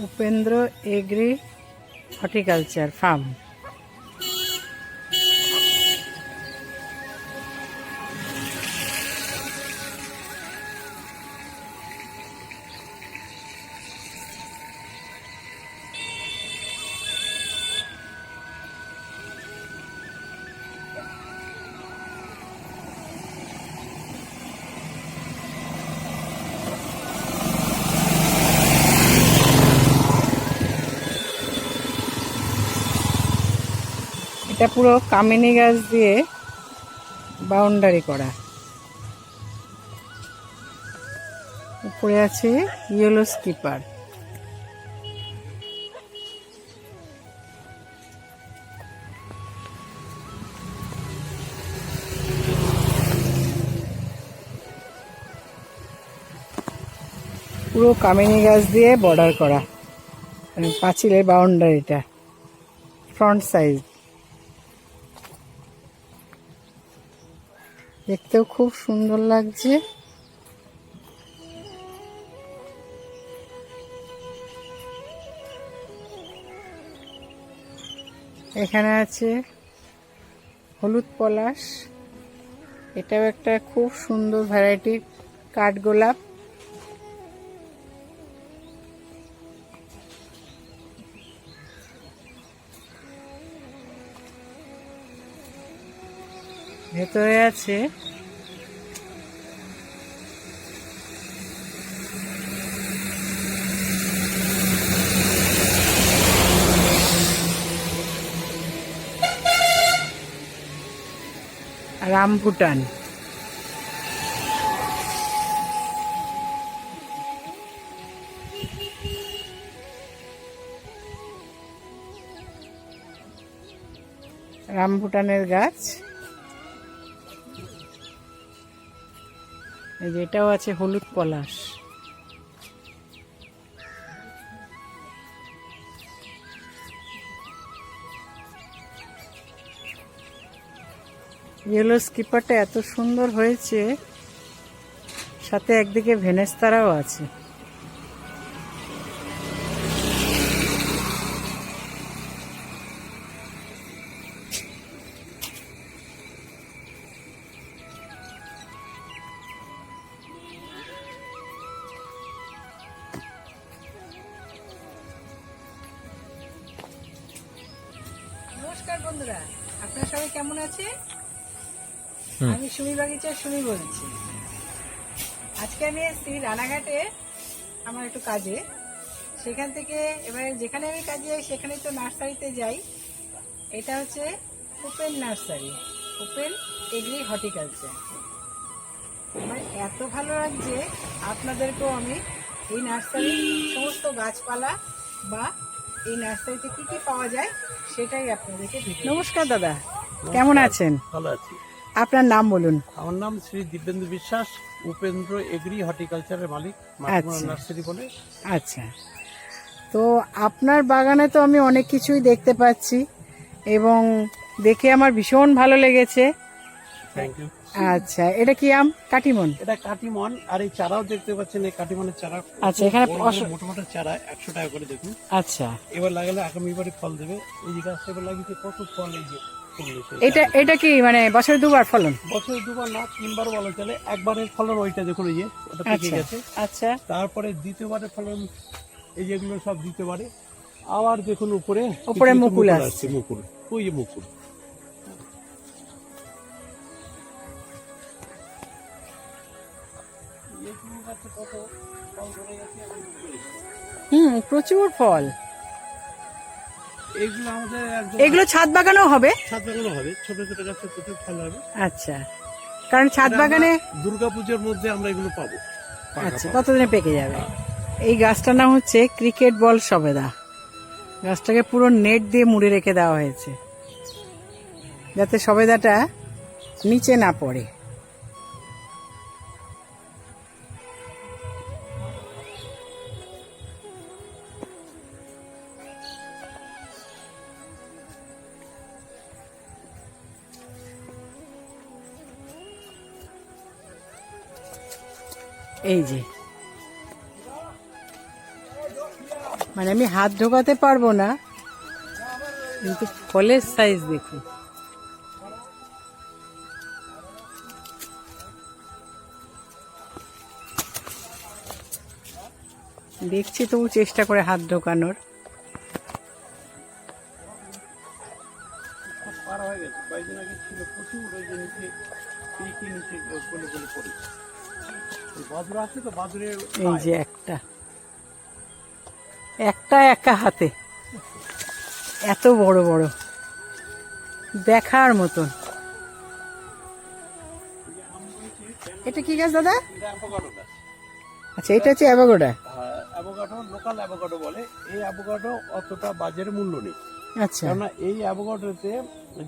Upendra agri horticulture farm. এটা পুরো কামিনী গাছ দিয়ে বাউন্ডারি করা। উপরে আছে ইয়েলো স্কিপার। পুরো কামিনী গাছ দিয়ে বর্ডার করা, মানে পাঁচিলের বাউন্ডারিটা ফ্রন্ট সাইড। দেখতেও খুব সুন্দর লাগছে। এখানে আছে হলুদ পলাশ, এটাও একটা খুব সুন্দর ভ্যারাইটি কাঠগোলাপ। ভেতরে আছে রামভুটান। রামভুটানের গাছ। এই যে এটাও আছে হলুদ পলাশ। ইয়েলো স্কিপারটা এত সুন্দর হয়েছে, সাথে একদিকে ভেনেস্তারাও আছে। নমস্কার বন্ধুরা, আপনারা সবাই কেমন আছেন? আমি সুমি বাগিচার সুমি বলছি। আজকে আমি এসেছি রানাঘাটে আমার একটু কাজে। সেখান থেকে এবারে যেখানে আমি কাজে যাই সেখানে তো নার্সারিতে যাই। এটা হচ্ছে Upen nursery, Upen agri horticulture. আমার এত ভালো লাগছে, আপনাদেরকেও আমি এই নার্সারির সমস্ত গাছপালা বা এই নার্সারিতে কি কি পাওয়া যায় সেটাই আপনাদেরকে দিই। নমস্কার দাদা, কেমন আছেন? ভালো আছি। আপনার নাম বলুন। আমার নাম শ্রী দিব্যেন্দু বিশ্বাস, উপেন্দ্র এগ্রি হর্টিকালচারের মালিক, নার্সারি বলে। আচ্ছা, তো আপনার বাগানে তো আমি অনেক কিছুই দেখতে পাচ্ছি এবং দেখে আমার ভীষণ ভালো লেগেছে। Thank you. আচ্ছা, এটা কি আম? কাটিমন? এটা কাটিমন। আর এই চারাও দেখতে পাচ্ছেন, এই কাটিমনের চারা। আচ্ছা, এখানে মোটা মোটা চারা 100 টাকা করে দেখুন। আচ্ছা, এবার লাগালে আগামীবারে ফল দেবে। এই যে গাছটা এবার লাগিয়েছে, কত ফল! এই যে এটা কি মানে বছরে দুবার ফলন? বছরে দুবার না, 3বার বলা চলে। একবারের ফলন ওইটা দেখুন, এই যে ওটা পেকে গেছে। আচ্ছা, তারপরে দ্বিতীয়বারের ফলন এই যেগুলো সব দ্বিতীয়বারে। আবার দেখুন উপরে মুকুল আসছে। মুকুল, ওই যে মুকুল। প্রচুর ফল। এগুলো আমাদের এগুলো ছাদ বাগানও হবে? ছাদ বাগানও হবে, ছোট ছোট গাছে প্রচুর ফল হবে। আচ্ছা, কারণ ছাদ বাগানে দুর্গাপূজার মধ্যে আমরা এগুলো পাবো। আচ্ছা, ততদিনে পেকে যাবে। এই গাছটার নাম হচ্ছে ক্রিকেট বল সবেদা। গাছটাকে পুরো নেট দিয়ে মুড়ে রেখে দেওয়া হয়েছে যাতে সবেদাটা নিচে না পড়ে। এই যে মানে আমি হাত ঢোকাতে পারবো না, কিন্তু ফলের সাইজ দেখুন। দেখছি তবু চেষ্টা করে হাত ঢোকানোর। পার হয়ে গেছে, কয়েকদিন আগে ছিল প্রচুর, ওই যে নিচে নিচে গলে গলে পড়েছে। বাদুর আছে তো, বাদুরের এই যে একটা একা হাতে এত বড় বড়, দেখার মতন। এটা কি গাছ দাদা? অ্যাভোকাডো গাছ। আচ্ছা, এটা হচ্ছে অ্যাভোকাডো। অ্যাভোকাডো লোকাল অ্যাভোকাডো বলে। এই অ্যাভোকাডো অতটা বাজারে মূল্য নেই, আচ্ছা কেননা এই অ্যাভোকাডোতে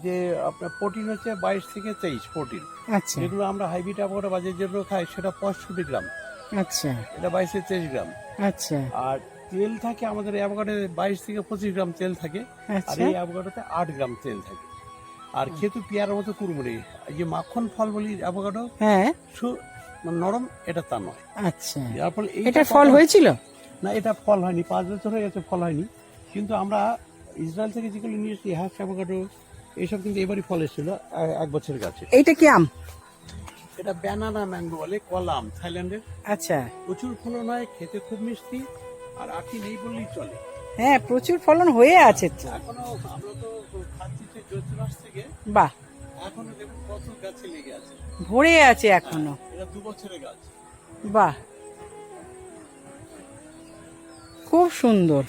যে আপনার প্রোটিন হচ্ছে 22 থেকে 23 প্রোটিন। আচ্ছা যেগুলো আমরা হাইব্রিড অ্যাভোকাডো বাজারে যেগুলো খাই সেটা 65 গ্রাম, আচ্ছা এটা 22 থেকে 23 গ্রাম। আচ্ছা আর তেল থাকে আমাদের অ্যাভোকাডোতে 22 থেকে 25 গ্রাম তেল থাকে, আর আচ্ছা এই অ্যাভোকাডোতে 8 গ্রাম তেল থাকে। আর খেতে পেয়ারার মতো কুড়মুড়ে, এই যে মাখন ফল বলি অ্যাভোকাডো, হ্যাঁ নরম, এটা তা নয়। আচ্ছা, যার ফলে এটা ফল হয়েছিল না, এটা ফল হয়নি, 5 বছর হয়ে গেছে ফল হয়নি। কিন্তু আমরা ইসরায়েল থেকে যেগুলো নিয়ে এসেছি হ্যাশ অ্যাভোকাডো, এইসব কিন্তু এবারই ফল এসেছিল 1 বছরের গাছে। এইটা কি আম? এটা ব্যানানা ম্যাঙ্গো বলে, কলা আম, থাইল্যান্ডের। আচ্ছা, প্রচুর ফলন হয়, খেতে খুব মিষ্টি, আর আখি নেই বললেই চলে। হ্যাঁ প্রচুর ফলন হয়ে আছে তো। এখনো আমরা তো খাচ্ছি যে জ্যৈষ্ঠ মাস থেকে, বাহ, এখনো দেখুন কত গাছে লেগে আছে, ভরে আছে এখনো। এটা 2 বছরের গাছ। বাহ, খুব সুন্দর।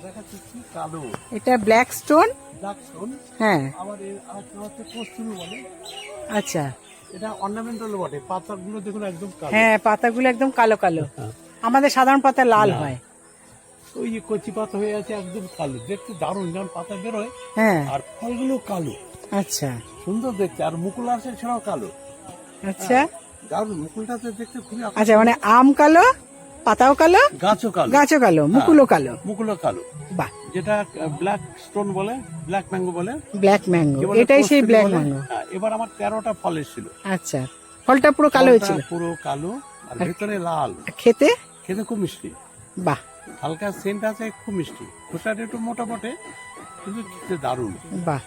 দেখাচ্ছি কি কালো, এটা ব্ল্যাক স্টোন। Black stone. হ্যাঁ আবার এর আরেকটা হচ্ছে কস্তুরি বলে। আচ্ছা, এটা অর্নামেন্টাল বটে, পাতাগুলো দেখুন একদম কালো। হ্যাঁ পাতাগুলো একদম কালো কালো, হ্যাঁ। আমাদের সাধারণ পাতা লাল হয়। ওই যে কচি পাতা হয়ে আছে একদম কালো, দেখতে দারুণ, যেমন পাতা বেরোয়, হ্যাঁ আর ফলগুলো কালো, আচ্ছা সুন্দর দেখতে। আর মুকুল আছে সেটাও কালো, আচ্ছা দারুণ। মুকুলটাতে দেখতে খুবই আচ্ছা, মানে আম কালো, পাতাও কালো, গাছও কালো, গাছও কালো, মুকুলও কালো। মুকুলও কালো। বাহ, যেটা ব্ল্যাক স্টোন বলে, ব্ল্যাক ম্যাঙ্গো বলে। ব্ল্যাক ম্যাঙ্গো, কি বলে? এটাই সেই কস্তুরি ব্ল্যাক বলে। ম্যাঙ্গো। হ্যাঁ, এবার আমার 13টা ফল এসেছিল, আচ্ছা, ফলটা পুরো কালো হয়েছিল, পুরো কালো, আর ভেতরে লাল। খেতে খেতে খুব মিষ্টি, বাহ হালকা সেন্ট আছে, খুব মিষ্টি। খোসাটা একটু মোটা বটে, কিন্তু খেতে দারুণ। বাহ,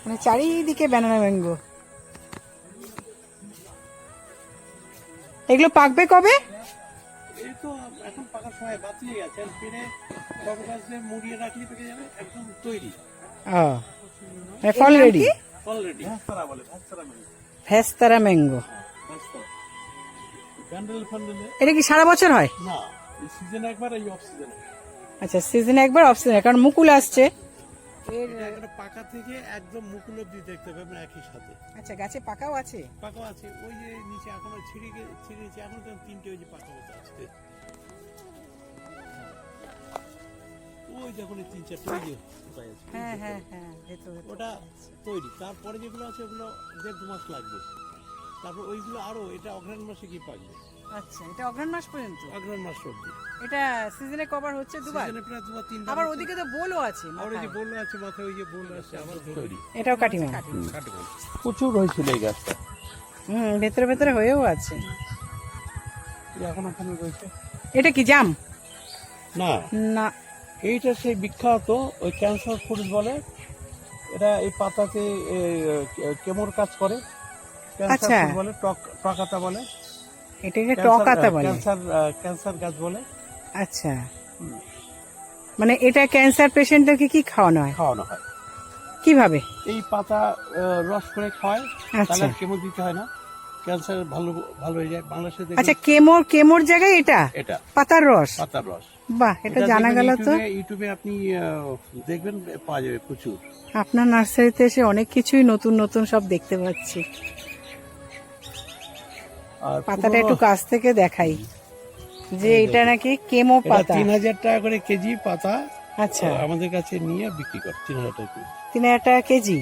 মানে চারিদিকে ব্যানানা ম্যাঙ্গো। এগুলো পাকবে কবে? এই তো এখন পাকার সময় বাঁচিয়ে গেছে, আর পেরে সব গাছে মুড়িয়ে রাখলে পেকে যাবে, একদম তৈরি, ফল রেডি, অলরেডি। ভ্যাস্তারা বলে, ভ্যাস্তারা ম্যাঙ্গো, ভেস্তারা ম্যাঙ্গো। ভ্যাস্তারা। ক্যান্ডেল ফ্যান্ডেলে এটা কি সারা বছর হয়? না, এই সিজনে একবার, এই অফ সিজনে। আচ্ছা, সিজনে একবার, অফ সিজনে, কারণ মুকুল আসছে। এটা একটা পাকা থেকে একদম মুকুল অব্দি দেখতে পাবেন একই সাথে। আচ্ছা, গাছে পাকাও আছে? পাকা আছে, ওই যে নিচে এখনো ছিঁড়েছে, এখন তো 3টে ওই যে পাকা মতো আছে। ওই যখন 3-4টে ওই যে কোথায় আছে, হ্যাঁ হ্যাঁ হ্যাঁ, ভেতরে ওটা তৈরি। তারপরে যেগুলো আছে ওগুলো 1.5-2 মাস লাগবে। তারপর ওইগুলো আরো, এটা অগ্রহণ মাসে কি পাকবে। আচ্ছা, এটা অগ্রহণ মাস পর্যন্ত? অগ্রহণ মাস অব্দি। এটা সিজনে কভার হচ্ছে দুবার? সিজনে প্রায় 2-3বার। আবার ওদিকে তো বোলও আছে আর ওই যে বললো আছে মাথায়, ওই যে বললো আছে আবার তৈরি। এটাও কাটিমা? প্রচুর হয়েছিল এই গাছটা, ভেতরে ভেতরে হয়েও আছে। এখন ওখানে রয়েছে। এটা কি জাম? না না, এইটা সেই বিখ্যাত ওই ক্যান্সার ফ্রুট বলে। এটা এই পাতাতে কেমোর কাজ করে, ক্যান্সার আচ্ছা। ফ্রুট বলে, টকাতা বলে, এটাকে টকাতা বলে। ক্যান্সার গাছ বলে। আচ্ছা, মানে এটা ক্যান্সার পেশেন্টদেরকে কি খাওয়ানো হয়? খাওয়ানো হয় কিভাবে? এই পাতা রস করে খাওয়ায়, আচ্ছা। তাহলে কেমো দিতে হয় না, ক্যান্সার ভালো ভালো হয়ে যায়। বাংলাদেশে দেখবেন আচ্ছা, কেমোর জায়গায় এটা এটা পাতার রস? পাতার রস। বাহ, এটা জানা দেখবেন গেল তো। ইউটিউবে আপনি দেখবেন, পাওয়া যাবে প্রচুর। আপনার নার্সারিতে এসে অনেক কিছুই নতুন নতুন সব দেখতে পাচ্ছি। আর পাতাটা একটু কাছ থেকে দেখাই, যে এটা নাকি কেমো পাতা। 3000 টাকা করে কেজি পাতা। আচ্ছা, আমাদের কাছে নিয়ে বিক্রি করে 3000 টাকা কেজি। 3000 টাকা কেজি।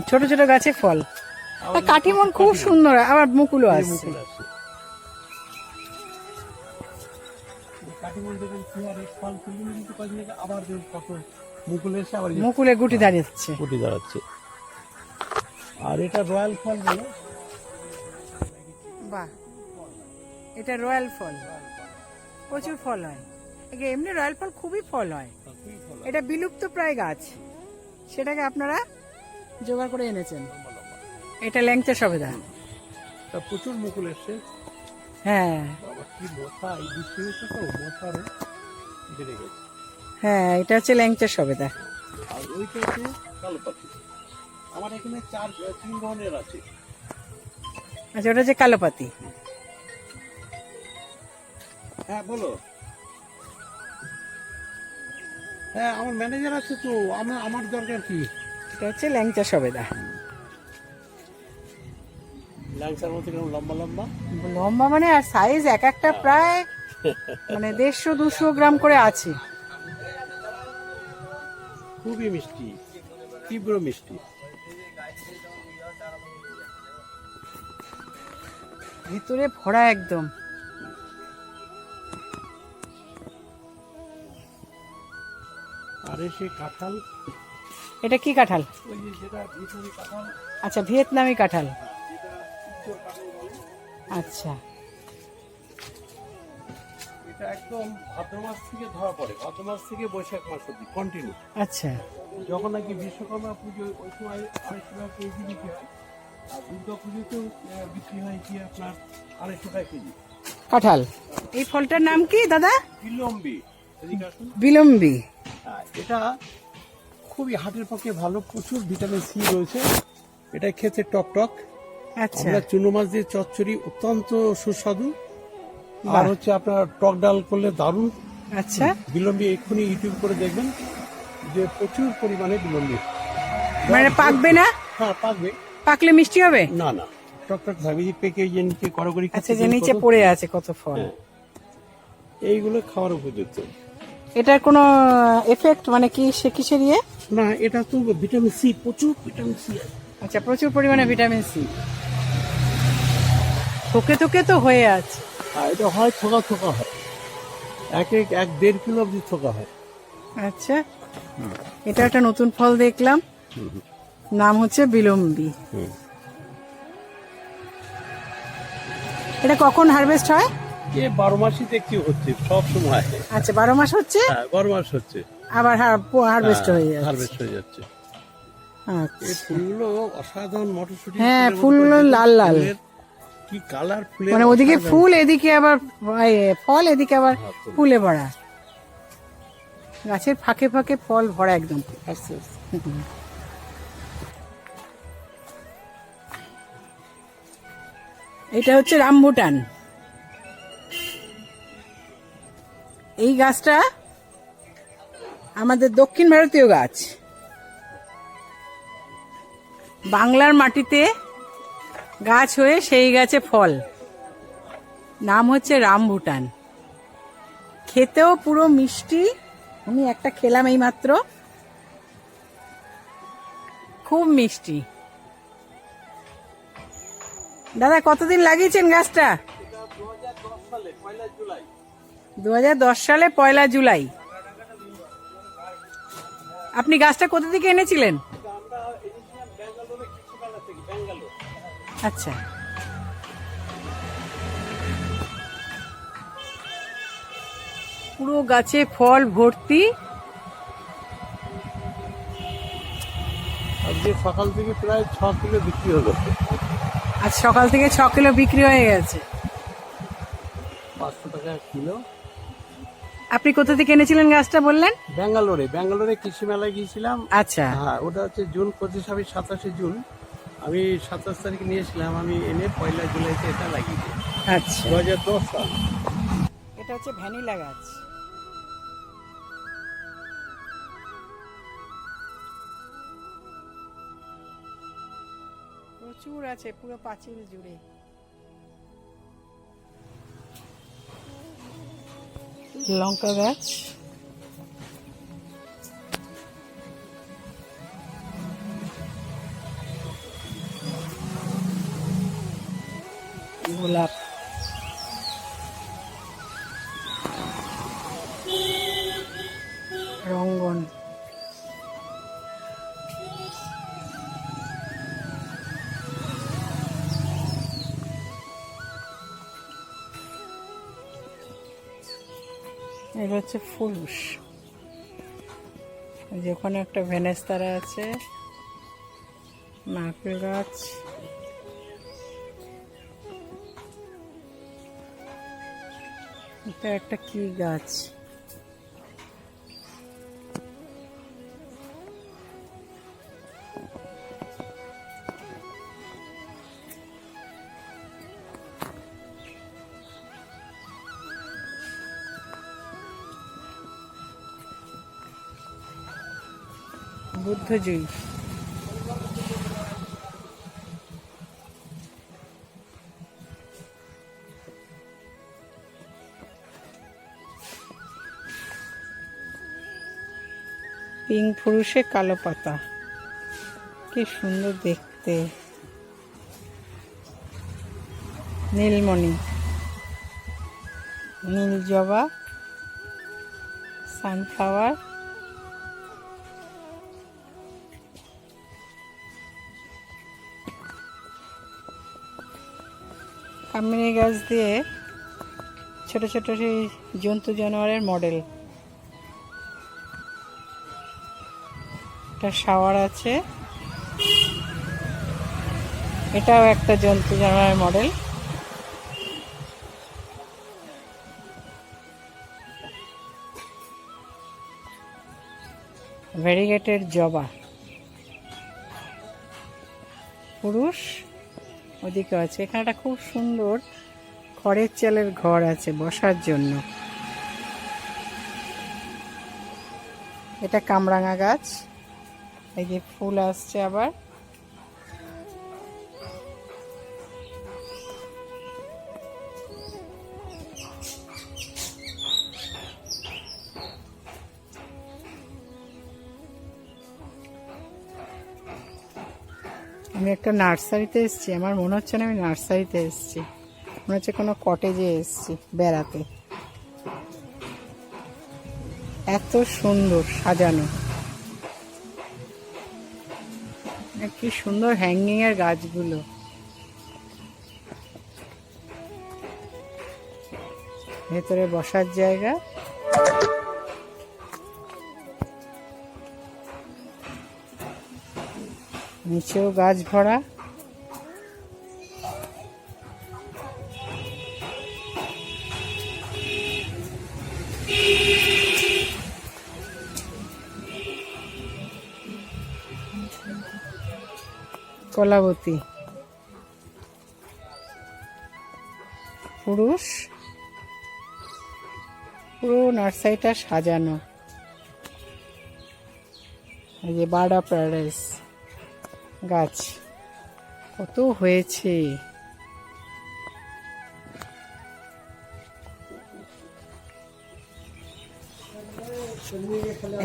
ছোট ছোট গাছে ফল, আর কাটিমন খুব সুন্দর, আবার মুকুলও আসছে। কাটিমন দেখবেন কি হারে ফল তুলে নিতে পারছি, আবার দেখুন কত মুকুল এসে আবার মুকুলে গুটি দাঁড়িয়েছে। গুটি দাঁড়াচ্ছে। আর এটা রয়্যাল ফল বলে। বাহ, এটা রয়্যাল ফল, প্রচুর ফল হয়। এমনি রয়্যাল ফল খুবই ফল হয়। এটা বিলুপ্ত প্রায় গাছ, সেটাকে আপনারা জোগাড় করে এনেছেন। এটা ল্যাংচা সবেদা। তা প্রচুর মুকুল এসছে। হ্যাঁ বাবা কি মশা, এই বৃষ্টি হচ্ছে তো মশারও বেড়ে গেছে। হ্যাঁ, এটা হচ্ছে ল্যাংচা সবেদা। আর ওইটা হচ্ছে কালো পাখি। আমার এখানে তিন ধরনের আছে। আচ্ছা, ওটা হচ্ছে কালোপাতি। হ্যাঁ বলো। হ্যাঁ আমার ম্যানেজার আছে তো, আমার দরকার কি? এটা হচ্ছে ল্যাংচা সবেদা। ল্যাংচার মতো কিরকম লম্বা লম্বা। লম্বা মানে, আর সাইজ এক একটা প্রায় মানে 150-200 গ্রাম করে আছে। খুবই মিষ্টি, তীব্র মিষ্টি। ভিতরে ভরা একদম। আর সে কাঁঠাল। এটা কি কাঁঠাল? ওই যে যেটা ভিতরি কাঁঠাল। আচ্ছা, ভিয়েতনামি কাঁঠাল। যেটা ইঁচড় কাঁঠাল বলে। আচ্ছা, এটা একদম ভাদ্র মাস থেকে ধরা পড়ে, ভাদ্র মাস থেকে বৈশাখ মাস অব্দি কন্টিনিউ। আচ্ছা। যখন নাকি বিশ্বকর্মা পুজো, ওই সময় 250 টাকা কেজি বিক্রি হয়। আর দুর্গা পুজোতেও বিক্রি হয় কি আপনার 250 টাকা কেজি। কাঁঠাল। এই ফলটার নাম কি দাদা? বিলম্বি। এদিকে আসুন। বিলম্বি। এটা খুবই হার্টের পক্ষে ভালো, প্রচুর ভিটামিন সি রয়েছে। এটা খেতে টক টক। আচ্ছা। আমরা চুনো মাছ দিয়ে চচ্চড়ি অত্যন্ত সুস্বাদু। আর বাহ। হচ্ছে আপনার টক ডাল করলে দারুণ। আচ্ছা। বিলম্বি এক্ষুনি ইউটিউব করে দেখবেন যে প্রচুর পরিমাণে বিলম্বি। মানে পাকবে না? হ্যাঁ পাকবে। পাকলে মিষ্টি হবে? না না, টক টক থাকবে। যে পেকে যে নিচে কড়াকড়ি। আচ্ছা, যে নিচে পড়ে আছে কত ফল। হ্যাঁ, এইগুলো খাওয়ার উপযুক্ত। এটার কোনো এফেক্ট মানে কি, সে কিসের ইয়ে? না, এটা তো ভিটামিন সি, প্রচুর ভিটামিন সি। আচ্ছা, প্রচুর পরিমাণে ভিটামিন সি। থোকে থোকে তো হয়ে আছে। এটা হয় থোকা থোকা হয়, 1.5 কিলো অব্দি থোকা হয়। আচ্ছা, এটা একটা নতুন ফল দেখলাম, নাম হচ্ছে বিলম্বি। এটা কখন হারভেস্ট হয়? 12 মাসই দেখছি হচ্ছে, সব সময়। আচ্ছা, 12 মাস হচ্ছে, হ্যাঁ 12 মাস হচ্ছে, আবার হারভেস্ট হয়ে যাচ্ছে। হারভেস্ট হয়ে যাচ্ছে। আচ্ছা। এই ফুলগুলো অসাধারণ, মটরশুঁটি। হ্যাঁ, ফুলগুলো লাল লাল, কি কালার ফুলের। মানে ওদিকে ফুল, এদিকে আবার ফল, এদিকে আবার ফুলে ভরা। গাছের ফাঁকে ফাঁকে ফল ভরা একদম। আস্তে আস্তে। এটা হচ্ছে রামবুটান। এই গাছটা আমাদের দক্ষিণ ভারতীয় গাছ। বাংলার মাটিতে গাছ হয়ে সেই গাছে ফল, নাম হচ্ছে রামবুটান। খেতেও পুরো মিষ্টি। আমি একটা খেলাম এই মাত্র, খুব মিষ্টি। দাদা, কতদিন লাগিয়েছেন গাছটা? 2010 সালে 1 জুলাই। আপনি গাছটা কোথা থেকে এনেছিলেন? আচ্ছা। পুরো গাছে ফল ভর্তি। আজকে সকাল থেকে প্রায় 6 কিলো বিক্রি হলো। আজ সকাল থেকে 6 কিলো বিক্রি হয়ে গেছে। 500 টাকা কিলো। আপনি কোথা থেকে এনেছিলেন গাছটা বললেন? ব্যাঙ্গালোরে কৃষি মেলায় গিয়েছিলাম। আচ্ছা। হ্যাঁ, ওটা হচ্ছে জুন 25, আমি 27 জুন, আমি 27 তারিখে নিয়েছিলাম। আমি এনে 1 জুলাইতে এটা লাগিয়েছি। আচ্ছা, 2010 সাল। এটা হচ্ছে ভ্যানিলা গাছ। প্রচুর আছে পুরো পাঁচিল জুড়ে। লঙ্কা গাছ, গোলাপ, রঙ্গন, এটা হচ্ছে ফুলস। এই যে ওখানে একটা ভেনেস্তারা আছে, নারকেল গাছ, এটা একটা কি গাছ, বুদ্ধজয়ী। পিঙ্ক ফুরুষে কালো পাতা, কি সুন্দর দেখতে। নীলমণি, নীল জবা, সানফ্লাওয়ার, কামিনী গাছ দিয়ে ছোট ছোট সেই জন্তু জানোয়ারের মডেল। একটা শাওয়ার আছে, এটাও একটা জন্তু জানোয়ারের মডেল। ভ্যারিগেটেড জবা, পুরুষ ওদিকে আছে। এখানে একটা খুব সুন্দর খড়ের চালের ঘর আছে বসার জন্য। এটা কামরাঙা গাছ, এই যে ফুল আসছে আবার। আমি একটা নার্সারিতে এসেছি, আমার মনে হচ্ছে না আমি নার্সারিতে এসেছি, মনে হচ্ছে কোনো কটেজে এসেছি বেড়াতে। এত সুন্দর সাজানো, কি সুন্দর হ্যাঙ্গিং এর গাছগুলো। ভেতরে বসার জায়গা, নিচেও গাছ ভরা। কলাবতী, পুরুষ, পুরো নার্সারিটা সাজানো। এই যে বার্ড অফ প্যারাডাইস গাছ কত হয়েছে।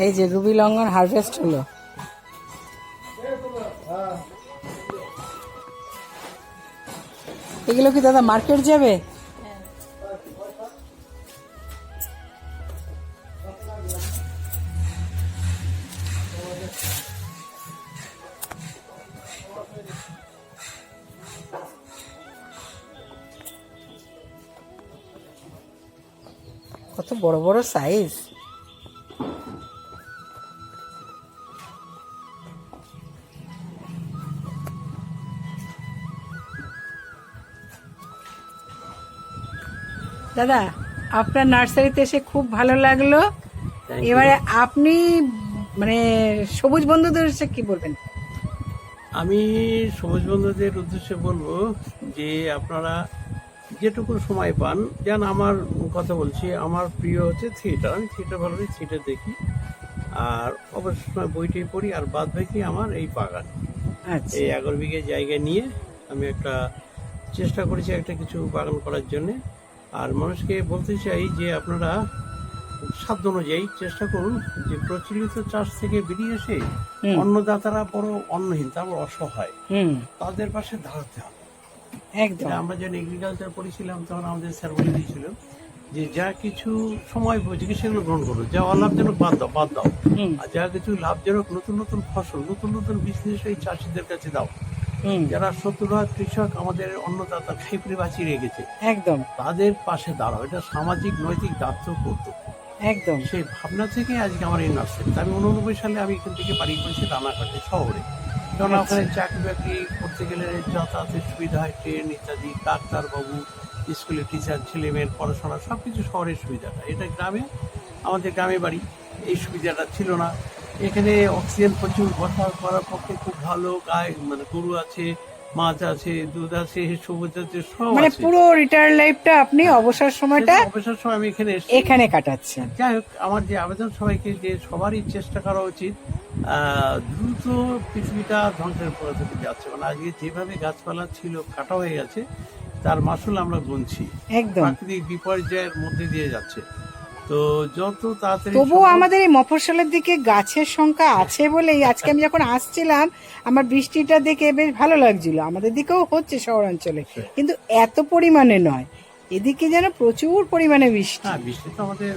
এই যে রুবি লঙ্ঘন হারভেস্ট হলো। এগুলো কি দাদা মার্কেট যাবে? কত বড় বড় সাইজ। দাদা আপনার নার্সারিতে এসে খুব ভালো লাগলো। এবারে আপনি মানে সবুজ বন্ধুদের উদ্দেশ্যে কি বলবেন? আমি সবুজ বন্ধুদের উদ্দেশ্যে বলবো যে আপনারা যেটুকু সময় পান, যেন আমার কথা বলছি, আমার প্রিয় হচ্ছে থিয়েটার। আমি থিয়েটার ভালো লাগে, থিয়েটার দেখি, আর অবসর সময় বইটাই পড়ি, আর বাদ বাকি আমার এই বাগান। আচ্ছা, এই 11 বিঘে জায়গা নিয়ে আমি একটা চেষ্টা করেছি একটা কিছু বাগান করার জন্যে। আর মানুষকে বলতে চাই যে আপনারা সাধ্য অনুযায়ী চেষ্টা করুন যে প্রচলিত চাষ থেকে বেরিয়ে এসে অন্নদাতারা বড় অন্নহীন, তারপর অসহায়, তাদের পাশে দাঁড়াতে হবে। একদম। আমরা যখন এগ্রিকালচার পড়েছিলাম তখন আমাদের স্যার বলে দিয়েছিল যে যা কিছু সময় বুঝে সেগুলো গ্রহণ করো, যা অলাভজনক বাদ দাও, আর যা কিছু লাভজনক নতুন নতুন ফসল, নতুন নতুন বিজনেস এই চাষিদের কাছে দাও। যারা 70% কৃষক আমাদের অন্নদাতা খেয়ে বাঁচিয়ে রেখেছে, একদম তাদের পাশে দাঁড়াও। এটা সামাজিক নৈতিক দায়িত্ব কর্তব্য। একদম। সেই ভাবনা থেকে আজকে আমার এই নার্সারি। আমি 89 সালে আমি এখান থেকে বাড়ি করেছি রানাঘাটে শহরে, কারণ ওখানে চাকরি বাকরি করতে গেলে যাতায়াতের সুবিধা হয়, ট্রেন ইত্যাদি, ডাক্তারবাবু, স্কুলের টিচার, ছেলে মেয়ের পড়াশোনা সব কিছু শহরের সুবিধাটা। এটা গ্রামে, আমাদের গ্রামে বাড়ি, এই সুবিধাটা ছিল না। এখানে অক্সিজেন প্রচুর, বসবাস করার পক্ষে খুব ভালো, গায়ে মানে গরু আছে, মাছ আছে, দুধ আছে, সবুজ আছে, সব মানে আছে। পুরো রিটায়ার লাইফটা আপনি অবসর সময়টা অবসর সময় আমি এখানে এসেছি। এখানে কাটাচ্ছেন। যাই হোক, আমার যে আবেদন সবাইকে, যে সবারই চেষ্টা করা উচিত, দ্রুত পৃথিবীটা ধ্বংসের পথে থেকে যাচ্ছে। মানে আজকে যেভাবে গাছপালা ছিল কাটা হয়ে গেছে, তার মাসুল আমরা গুনছি। একদম। প্রাকৃতিক বিপর্যয়ের মধ্যে দিয়ে যাচ্ছে। তো যত তাড়াতাড়ি তবুও সম্ভব- আমাদের এই মফস্বলের দিকে গাছের সংখ্যা আছে বলেই আজকে আমি যখন আসছিলাম আমার বৃষ্টিটা দেখে বেশ ভালো লাগছিল। আমাদের দিকেও হচ্ছে শহরাঞ্চলে, কিন্তু এত পরিমাণে নয়। এদিকে যেন প্রচুর পরিমাণে বৃষ্টি। হ্যাঁ, বৃষ্টি তো আমাদের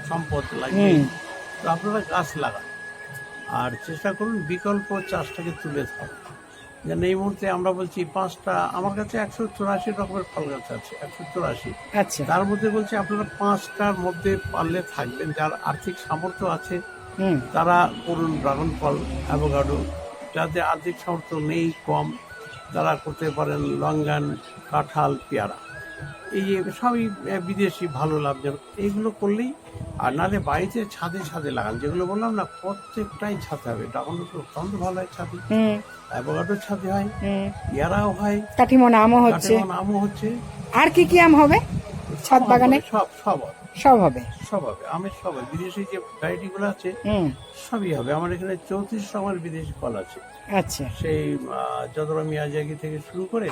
সম্পদ লাগবে। তো আপনারা গাছ লাগান আর চেষ্টা করুন বিকল্প চাষটাকে তুলে ধরা। যেন এই মুহূর্তে আমরা বলছি 5টা, আমার কাছে 184 রকমের ফল গাছ আছে, 184। আচ্ছা। তার মধ্যে বলছি আপনারা 5টার মধ্যে পারলে থাকবেন। যার আর্থিক সামর্থ্য আছে তারা করুন ড্রাগন ফল, অ্যাভোকাডো। যাদের আর্থিক সামর্থ্য নেই, কম, তারা করতে পারেন লঙ্গান, কাঁঠাল, পেয়ারা। এই যে সবই বিদেশি, ভালো লাভজনক। এইগুলো করলেই, আর নাহলে বাড়িতে ছাদে ছাদে লাগান। যেগুলো বললাম না, প্রত্যেকটাই ছাদে হবে। ড্রাগন ফল অত্যন্ত ভালো হয় ছাদে, অ্যাভোকাডো ছাদে হয়, পেয়ারাও হয়, কাটিমন আমও হচ্ছে, কাটিমন আমও হচ্ছে। আর কি কি আম হবে ছাদ বাগানে? সব সব হবে, সব হবে। সব হবে, আমের সব হবে। বিদেশি যে ভ্যারাইটিগুলো আছে সবই হবে। আমার এখানে 34 রকমের বিদেশি ফল আছে। আচ্ছা। সেই যদরা মিয়াজাকি থেকে শুরু করে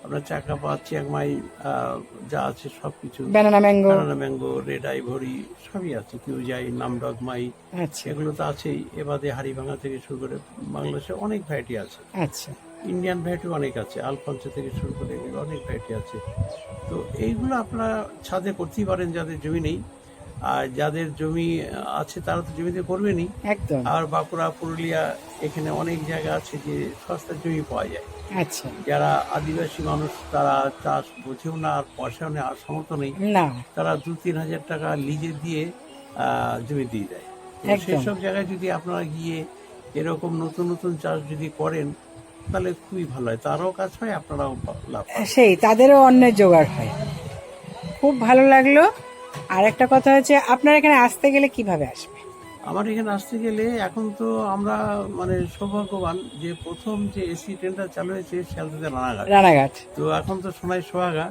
আপনার চাকাপা, চিয়াংমাই, যা আছে সবকিছু, ব্যানানা ম্যাঙ্গো, রেড আইভরি সবই আছে, কিউজাই, নামডগমাই, আচ্ছা এগুলো তো আছেই। এবারে হাড়িভাঙা থেকে শুরু করে বাংলাদেশে অনেক ভ্যারাইটি আছে। আচ্ছা। ইন্ডিয়ান ভ্যারাইটি অনেক আছে, আলফনসো থেকে শুরু করে এগুলো অনেক ভ্যারাইটি আছে। তো এইগুলো আপনারা ছাদে করতেই পারেন যাদের জমি নেই। আর যাদের জমি আছে তারা তো জমিতে করবেনই। একদম। আর বাঁকুড়া, পুরুলিয়া, এখানে অনেক জায়গা আছে যে সস্তা জমি পাওয়া যায়। আচ্ছা। যারা আদিবাসী মানুষ, তারা চাষ বোঝেও না, আর পয়সাও নেই, আর সামর্থ্য নেই, না, তারা 2-3 হাজার টাকা লিজে দিয়ে জমি দিয়ে দেয়। সেই সব জায়গায় যদি আপনারা গিয়ে এরকম নতুন নতুন চাষ যদি করেন, তাহলে খুবই ভালো হয়। তারাও কাজ হয়, আপনারাও লাভ পান। সেই তাদেরও অন্যের জোগাড় হয়। খুব ভালো লাগলো। আর একটা কথা হচ্ছে, আপনার এখানে আসতে গেলে কিভাবে আসবে? আমার এখানে আসতে গেলে এখন তো আমরা মানে সৌভাগ্যবান যে প্রথম যে এসি ট্রেনটা চালু হয়েছে শিয়ালদাতে রানাঘাট। তো এখন তো সোনাই সোহাগা।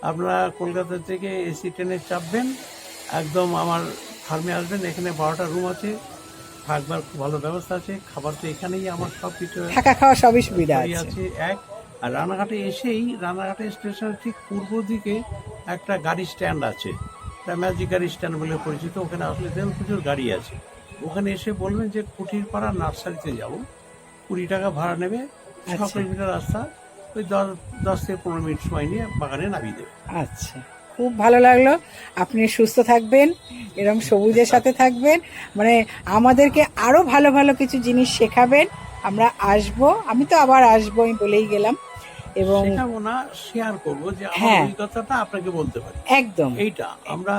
আপনারা কলকাতা থেকে এসি ট্রেনে চাপবেন, একদম আমার ফার্মে আসবেন। এখানে 12টা রুম আছে, থাকবার খুব ভালো ব্যবস্থা আছে। খাবার তো এখানেই, আমার সব কিছু থাকা খাওয়া সবই সুবিধা আছে এক। আর রানাঘাটে এসেই, রানাঘাটে স্টেশনের ঠিক পূর্ব দিকে একটা গাড়ি স্ট্যান্ড আছে, ম্যাজিক গাড়ি স্ট্যান্ড বলে পরিচিত। ওখানে আসলে দেখুন প্রচুর গাড়ি আছে। ওখানে এসে বলবেন যে কুঠিরপাড়া নার্সারিতে যাব, 20 টাকা ভাড়া নেবে, 6 কিলোমিটার রাস্তা, ওই 10 থেকে 15 মিনিট সময় নিয়ে বাগানে নামিয়ে দেবে। আচ্ছা, খুব ভালো লাগলো। আপনি সুস্থ থাকবেন, এরকম সবুজের সাথে থাকবেন, মানে আমাদেরকে আরো ভালো ভালো কিছু জিনিস শেখাবেন। আমরা আসবো, আমি তো আবার আসবো, আমি বলেই গেলাম। এবং শেখাবো না, শেয়ার করবো যে আমার অভিজ্ঞতাটা আপনাকে বলতে পারি। একদম, এইটা আমরা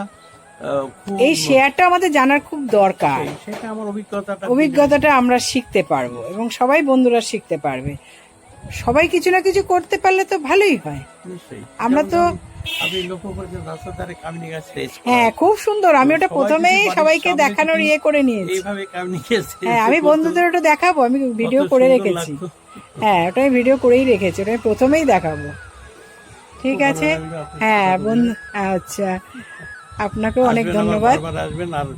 এই শেয়ারটা আমাদের জানার খুব দরকার। সেটা আমার অভিজ্ঞতাটা আমরা শিখতে পারবো এবং সবাই বন্ধুরা শিখতে পারবে। সবাই কিছু না কিছু করতে পারলে তো ভালোই হয়। আমরা তো আপনি লক্ষ্য করেছেন রাস্তার ধারে কামিনী গাছ, হ্যাঁ খুব সুন্দর। আমি ওটা প্রথমেই সবাইকে দেখানোর করে নিয়েছি। এইভাবে কামিনী গাছ, হ্যাঁ আমি বন্ধুদের ওটা দেখাবো, আমি ভিডিও করে রেখেছি। হ্যাঁ ওটা আমি ভিডিও করেই রেখেছি, ওটা প্রথমেই দেখাবো। ঠিক আছে, হ্যাঁ বন্ধু, আচ্ছা আপনাকেও অনেক ধন্যবাদ। আসবেন আর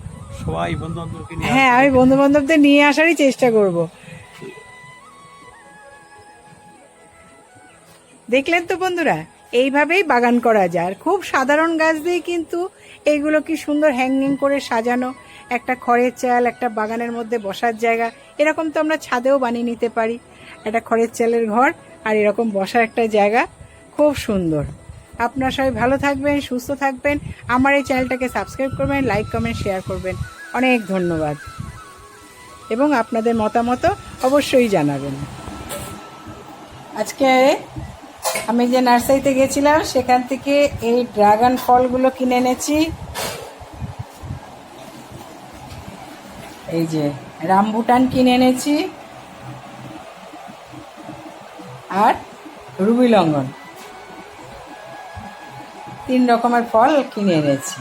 সবাই বন্ধু বান্ধবকে নিয়ে। হ্যাঁ আমি বন্ধু বান্ধবদের নিয়ে আসারই চেষ্টা করব। দেখলেন তো বন্ধুরা, এইভাবেই বাগান করা যায়। আর খুব সাধারণ গাছ দিয়ে কিন্তু এইগুলো কি সুন্দর হ্যাঙ্গিং করে সাজানো, একটা খড়ের চাল, একটা বাগানের মধ্যে বসার জায়গা, এরকম তো আমরা ছাদেও বানিয়ে নিতে পারি। একটা খড়ের চালের ঘর আর এরকম বসার একটা জায়গা, খুব সুন্দর। আপনারা সবাই ভালো থাকবেন, সুস্থ থাকবেন। আমার এই চ্যানেলটাকে সাবস্ক্রাইব করবেন, লাইক কমেন্ট শেয়ার করবেন। অনেক ধন্যবাদ এবং আপনাদের মতামত অবশ্যই জানাবেন। আজকে আমি যে নার্সারিতে গেছিলাম সেখান থেকে এই ড্রাগন ফলগুলো কিনে এনেছি। এই যে রামবুটান কিনে এনেছি, আর রুবি লঙ্ঘন, 3 রকমের ফল কিনে এনেছি।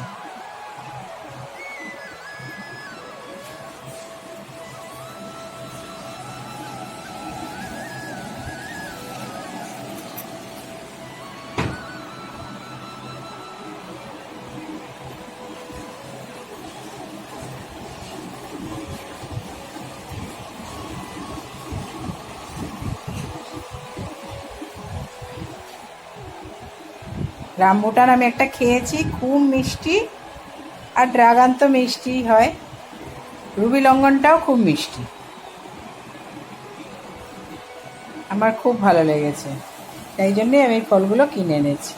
রামবুটান আমি একটা খেয়েছি, খুব মিষ্টি, আর ড্রাগন তো মিষ্টি হয়, রুবি লঙ্ঘনটাও খুব মিষ্টি, আমার খুব ভালো লেগেছে, তাই জন্যই আমি ফলগুলো কিনে এনেছি।